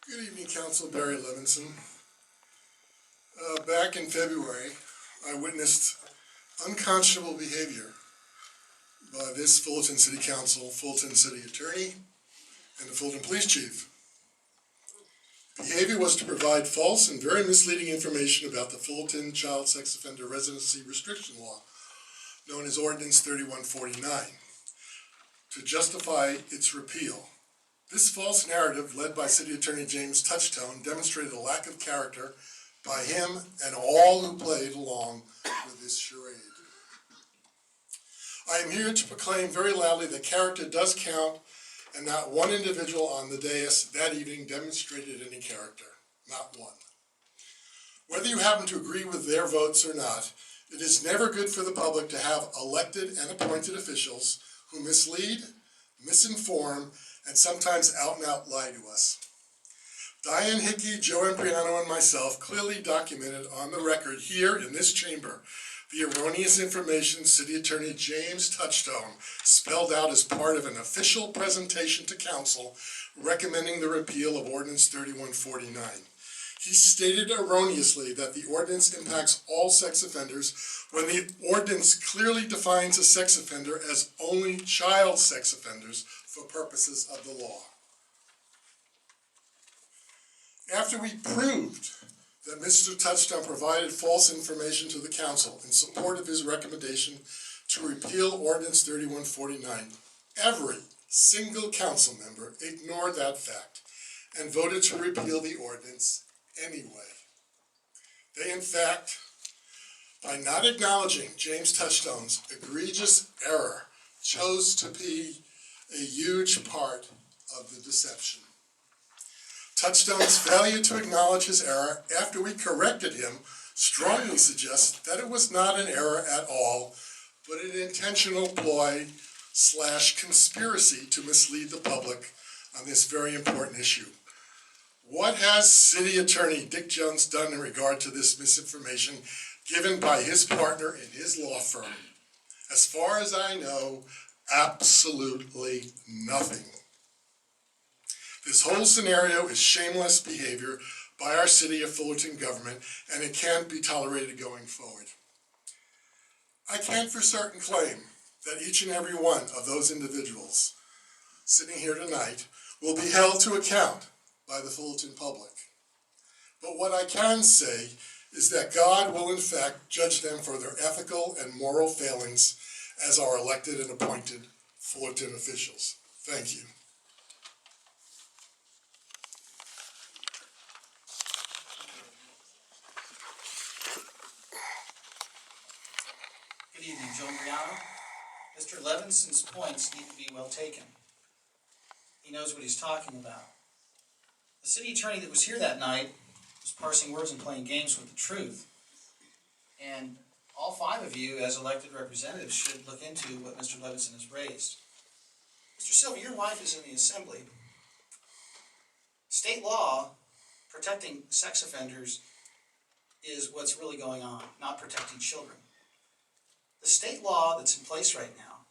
Good evening, Council. Barry Levinson. Back in February, I witnessed unconscionable behavior by this Fullerton City Council, Fullerton City Attorney, and the Fullerton Police Chief. Behavior was to provide false and very misleading information about the Fullerton Child Sex Offender Residency Restriction Law, known as Ordinance 3149, to justify its repeal. This false narrative, led by City Attorney James Touchstone, demonstrated a lack of character by him and all who played along with this charade. I am here to proclaim very loudly that character does count, and not one individual on the dais that evening demonstrated any character. Not one. Whether you happen to agree with their votes or not, it is never good for the public to have elected and appointed officials who mislead, misinform, and sometimes out-and-out lie to us. Diane Hickey, Joe Impriano, and myself clearly documented on the record here in this chamber the erroneous information City Attorney James Touchstone spelled out as part of an official presentation to Council recommending the repeal of Ordinance 3149. He stated erroneously that the ordinance impacts all sex offenders when the ordinance clearly defines a sex offender as only child sex offenders for purposes of the law. After we proved that Mr. Touchstone provided false information to the Council in support of his recommendation to repeal Ordinance 3149, every single council member ignored that fact and voted to repeal the ordinance anyway. They, in fact, by not acknowledging James Touchstone's egregious error, chose to be a huge part of the deception. Touchstone's failure to acknowledge his error after we corrected him strongly suggests that it was not an error at all, but an intentional ploy / conspiracy to mislead the public on this very important issue. What has City Attorney Dick Jones done in regard to this misinformation given by his partner in his law firm? As far as I know, absolutely nothing. This whole scenario is shameless behavior by our City of Fullerton government, and it can't be tolerated going forward. I can for certain claim that each and every one of those individuals sitting here tonight will be held to account by the Fullerton public. But what I can say is that God will in fact judge them for their ethical and moral failings as our elected and appointed Fullerton officials. Thank you. Good evening, Joe Impriano. Mr. Levinson's points need to be well taken. He knows what he's talking about. The city attorney that was here that night was parsing words and playing games with the truth. And all five of you, as elected representatives, should look into what Mr. Levinson has raised. Mr. Silver, your wife is in the assembly. State law protecting sex offenders is what's really going on, not protecting children. The state law that's in place right now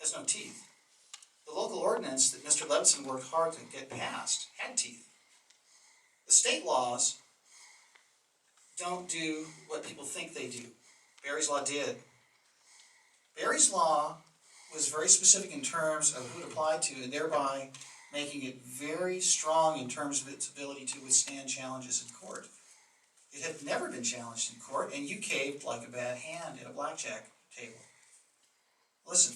has no teeth. The local ordinance that Mr. Levinson worked hard to get passed had teeth. The state laws don't do what people think they do. Barry's law did. Barry's law was very specific in terms of who it applied to, and thereby making it very strong in terms of its ability to withstand challenges in court. It had never been challenged in court, and you caved like a bad hand at a blackjack table. Listen.